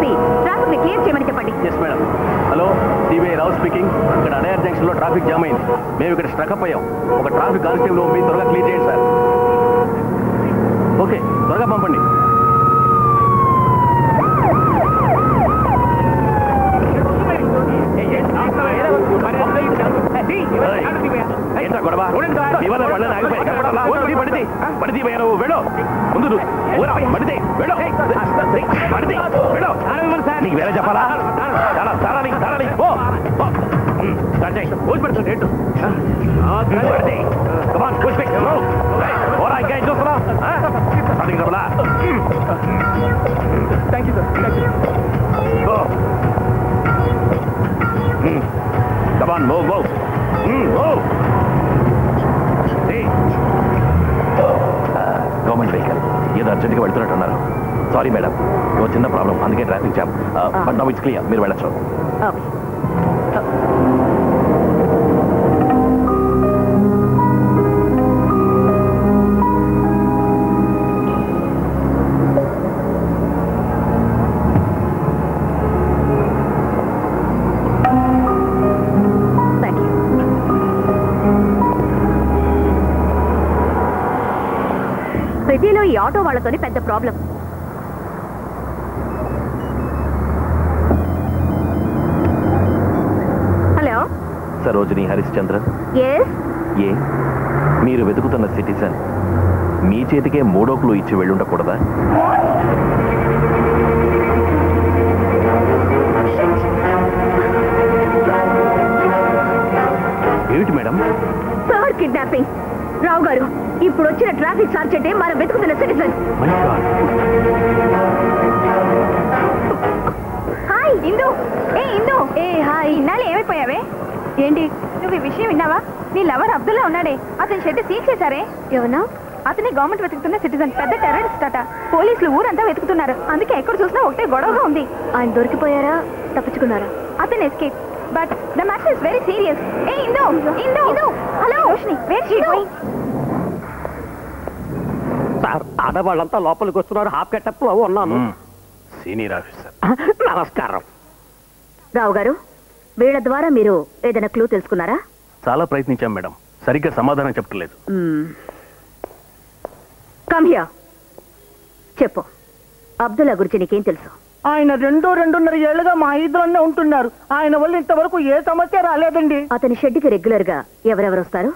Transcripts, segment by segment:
చెప్పి ట్రాఫిక్ ని క్లియర్ చేయమని చెప్పండి. Yes madam. Hello, CBI Rao speaking. ఇక్కడ అడయార్ జంక్షన్ లో ట్రాఫిక్ జామ్ అయింది. మేము ఇక్కడ స్ట్రక్అప్ అయ్యాం. ఒక ట్రాఫిక్ కానిస్టేబుల్ పంపి త్వరగా క్లియర్ చేయండి సార్. ఓకే, త్వరగా పంపండి. ఏంటా గొడవ? ఇవాళ పళ్ళని ఆగిపోయి పడితే వెళ్ళు ముందు పడితే వెళ్ళు నీకు వేరే చెప్పాలా? Come on, move, move. Move. Government vehicle ఏదో అర్జెంట్గా వెళ్తున్నట్టున్నారు. సారీ మేడం, ఓ చిన్న ప్రాబ్లం, అందుకే traffic jam. But now it's clear, మీరు వెళ్ళచ్చు. సిటీలో ఈ ఆటో వాళ్ళతోని పెద్ద ప్రాబ్లం. హలో సరోజిని హరిశ్చంద్రన్. ఏ మీరు వెతుకుతున్న సిటిజన్ మీ చేతికే 3 క్లూ ఇచ్చి వెళ్ళుండకూడదా? ఏమిటి మేడం? Third kidnapping. రావు గారు, ఇప్పుడు వచ్చిన ట్రాఫిక్ సార్జెంట్ మనం వెతుకుతున్న సిటిజన్. హాయ్ ఇందు. ఇందు. హాయ్. ఇన్నాళ్ళు ఏమైపోయావే? ఏంటి నువ్వు ఈ విషయం విన్నావా? నీ లవర్ అబ్దుల్లా ఉన్నాడే, అతని షెడ్ సీజ్ చేశారే. ఎవనా? అతని గవర్నమెంట్ వెతుకుతున్న సిటిజన్, పెద్ద టెర్రరిస్ట్ అట. పోలీసులు ఊరంతా వెతుకుతున్నారు. అందుకే ఎక్కడ చూసినా ఒకటే గొడవగా ఉంది. ఆయన దొరికిపోయారా, తప్పించుకున్నారా? అతను escape, but the matter is very serious. ఇందు. ఇందు. Hello Roshini, where she going? Sir, ఆడవాళ్ళంతా లోపలికి వస్తున్నారు. హాఫ్ గెటప్ లో ఉన్నాను. Senior officer. నమస్కారం. రావు గారు, వీళ్ళ ద్వారా మీరు ఏదైనా క్లూ తెలుసుకున్నారా? చాలా ప్రయత్నించాం మేడం, సరిగ్గా సమాధానం చెప్పట్లేదు. Come here. చెప్పు, అబ్దుల్లా గురించి నీకేం తెలుసు? ఆయన 2-2.5 ఏళ్లుగా మా ఇద్దరునే ఉంటున్నారు. ఆయన వల్ల ఇంతవరకు ఏ సమస్య రాలేదండి. అతని షెడ్కి రెగ్యులర్ గా ఎవరెవరు వస్తారు?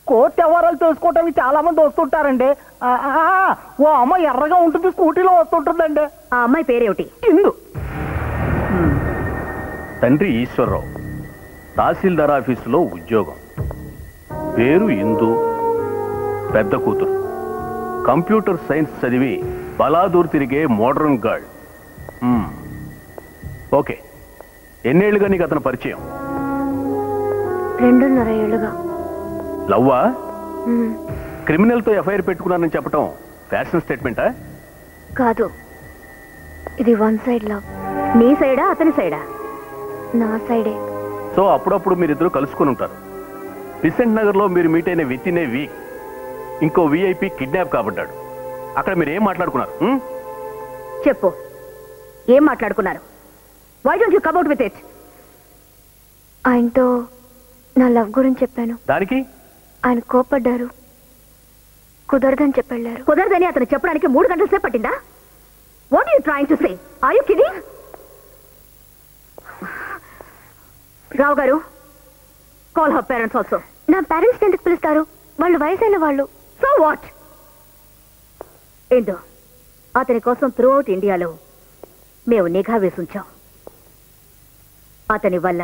కోర్టు వ్యవహారాలు తెలుసుకోవటానికి చాలా మంది వస్తుంటారండి. ఓ అమ్మ ఎర్రగా ఉంటుంది, స్కూటీలో వస్తుంటుందండి. ఆ అమ్మాయి పేరేమిటి? ఇందు. తండ్రి ఈశ్వరరావు, తహసీల్దార్ ఆఫీసులో ఉద్యోగం. పేరు ఇందు. పెద్ద కూతురు, కంప్యూటర్ సైన్స్ చదివి బలాదూర్ తిరిగే మోడర్న్ గర్ల్. ఓకే, ఎన్నేళ్లుగా నీకు అతను పరిచయం? 2.5 ఏళ్లుగా. లవ్వా? క్రిమినల్ తో ఎఫ్ఐఆర్ పెట్టుకున్నానని చెప్పటం ఫ్యాషన్ స్టేట్మెంటా? కాదు, ఇది వన్ సైడ్ లవ్. నీ సైడా అతని సైడా? నా సైడే. సో అప్పుడప్పుడు మీరిద్దరు కలుసుకుని ఉంటారు. బిసెంట్ నగర్ లో మీరు మీట్ అయిన విత్ ఇన్ ఏ వీక్ ఇంకో విఐపి కిడ్నాప్ కాబడ్డాడు. అక్కడ మీరు ఏం మాట్లాడుకున్నారు? చెప్పు, ఏం మాట్లాడుకున్నారు? Why don't you come out with it? ఆయనతో నా లవ్ గురించి చెప్పాను. దానికి ఆయన కోపడ్డారు. కుదరదని చెప్పారు. కుదరదని అతను చెప్పడానికి 3 గంటల సేపు పట్టిందా? What you trying to say? Are you kidding? Rao garu, call her parents also. నా పేరెంట్స్ ఎందుకు పిలుస్తారు? వాళ్ళు వయసైన వాళ్ళు. So what? ఏంటో అతని కోసం త్రూ అవుట్ ఇండియాలో మేము నిఘా వేసుంచాం. అతని వల్ల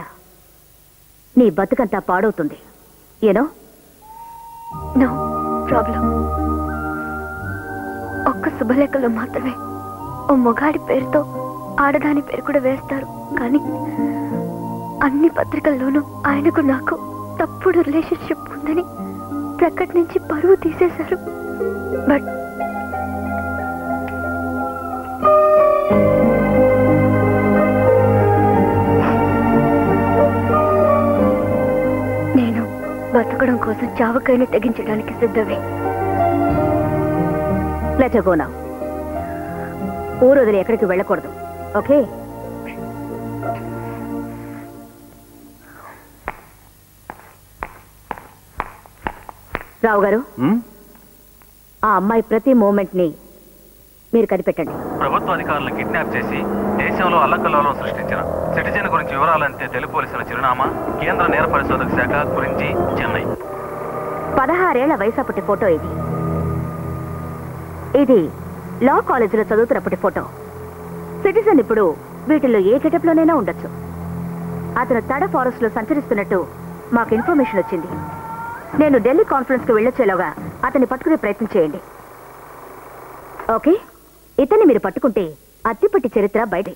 నీ బతుకంతా పాడవుతుంది. యూనో? No problem. ఒక్క శుభలేఖలో మాత్రమే ఓ మొగాడి పేరుతో ఆడదాని పేరు కూడా వేస్తారు. కానీ అన్ని పత్రికల్లోనూ ఆయనకు నాకు తప్పుడు రిలేషన్షిప్ ఉందని ప్రకటించి పరువు తీసేశారు. బట్ నేను బతకడం కోసం చావకైనా తెగించడానికి సిద్ధమే. Let go now. ఊరు వదిలి ఎక్కడికి వెళ్ళకూడదు. ఓకే? రావు గారు, ఆ అమ్మాయి ప్రతి మూమెంట్ ని మీరు కనిపెట్టండి. ప్రభుత్వ అధికారులను కిడ్నాప్ చేసి దేశంలో అల్లకల్లోలం సృష్టించిన సిటిజన్ గురించి వివరాలంటే తెలుగు పోలీసుల చిరునామా కేంద్ర నేర పరిశోధక శాఖ గురించి చెన్నై. 16 ఏళ్ల వయసప్పటి ఫోటో ఇది. ఇది లా కాలేజీలో చదువుతున్నప్పటి ఫోటో. సిటిజన్ ఇప్పుడు వీటిల్లో ఏ గెటప్లోనైనా ఉండొచ్చు. అతను తడ ఫారెస్ట్ లో సంచరిస్తున్నట్టు మాకు ఇన్ఫర్మేషన్ వచ్చింది. నేను ఢిల్లీ కాన్ఫరెన్స్ కు వెళ్ళొచ్చేలోగా అతన్ని పట్టుకునే ప్రయత్నం చేయండి. ఓకే, ఇతన్ని మీరు పట్టుకుంటే అత్తిపట్టి చరిత్ర బయట.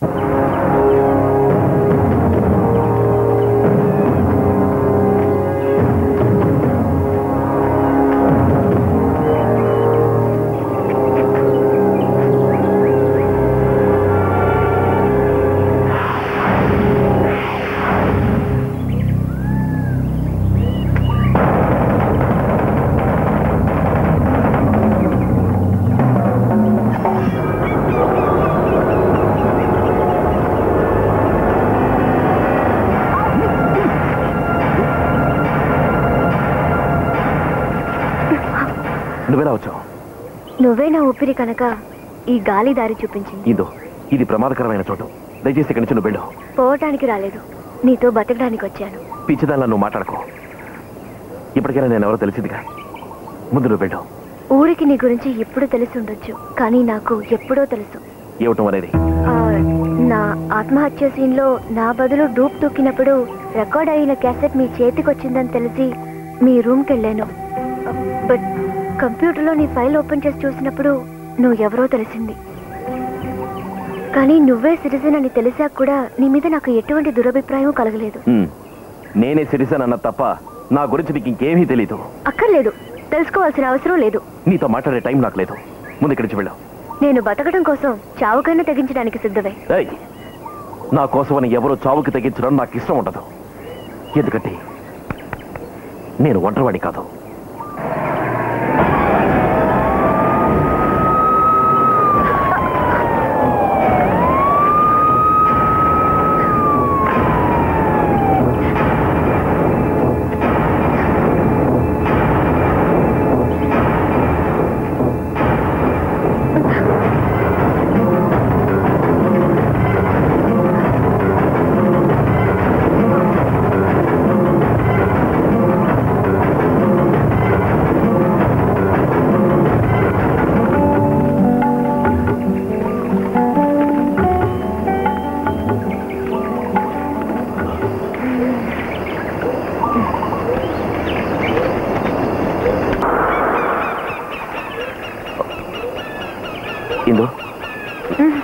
నువ్వెలా వచ్చావు? నువ్వే నా ఊపిరి కనుక ఈ గాలి దారి చూపించింది. ఇది ప్రమాదకరమైన చోటు. దయచేసి ఇక్కడి నుంచి నువ్వు వెళ్ళు. పోవటానికి రాలేదు, నీతో బతకడానికి వచ్చాను. పిచ్చిదానిలా నువ్వు మాట్లాడుకో. ఇప్పటికైనా నేను ఎవరో తెలిసిందిగా. ముందు నువ్వు వెళ్ళు. ఊరికి నీ గురించి ఎప్పుడు తెలిసి ఉండొచ్చు, కానీ నాకు ఎప్పుడో తెలుసు. ఏవటం అనేది? నా ఆత్మహత్య సీన్ లో నా బదులు డూప్ తొక్కినప్పుడు రికార్డ్ అయిన క్యాసెట్ మీ చేతికి వచ్చిందని తెలిసి మీ రూమ్కి వెళ్ళాను. బట్ కంప్యూటర్లో నీ ఫైల్ ఓపెన్ చేసి చూసినప్పుడు నువ్వు ఎవరో తెలిసింది. కానీ నువ్వే సిటిజన్ అని తెలిసాక కూడా నీ మీద నాకు ఎటువంటి దురభిప్రాయం కలగలేదు. నేనే సిటిజన్ అన్న తప్ప నా గురించి నీకు ఇంకేమీ తెలీదు. అక్కర్లేదు, తెలుసుకోవాల్సిన అవసరం లేదు. నీతో మాట్లాడే టైం నాకు లేదు. ముందు ఇక్కడి నుంచి వెళ్ళు. నేను బతకడం కోసం చావుకైనా తెగించడానికి సిద్ధమే. నా కోసమని ఎవరో చావుకి తెగించడం నాకు ఇష్టం ఉండదు. ఎందుకంటే నేను ఒంటరివాడి కాదు.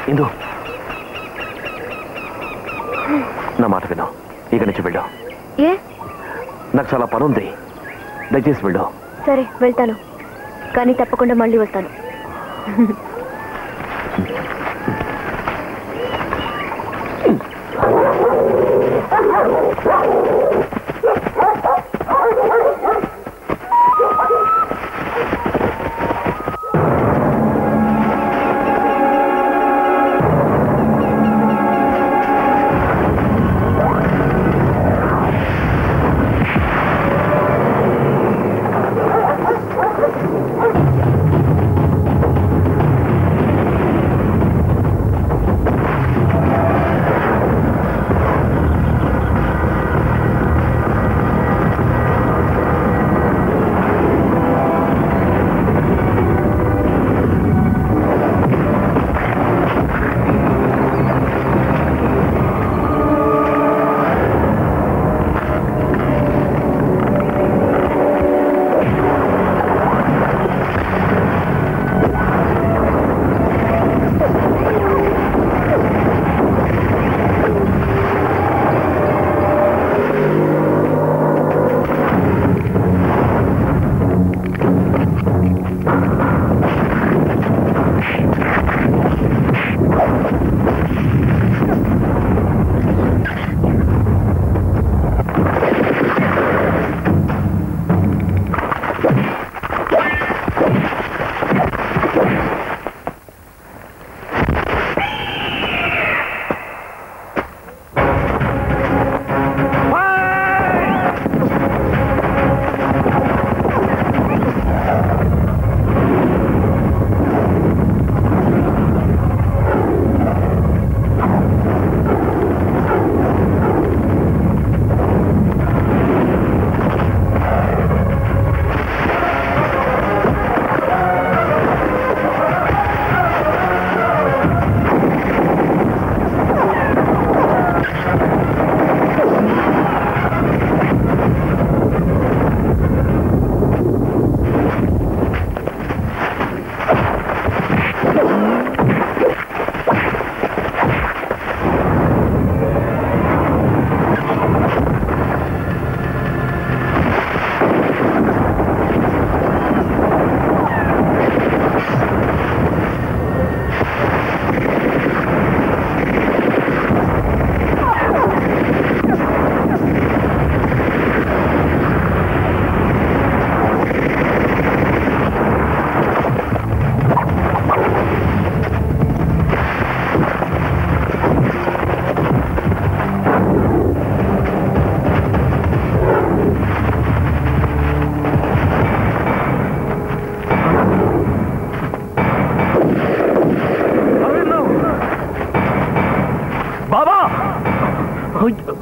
ఇందు, నా మాట విను. ఇక్కడి నుంచి వెళ్ళు. నాకు చాలా పని ఉంది. దయచేసి వెళ్ళు. సరే, వెళ్తాను, కానీ తప్పకుండా మళ్ళీ వస్తాను. అయ్యో.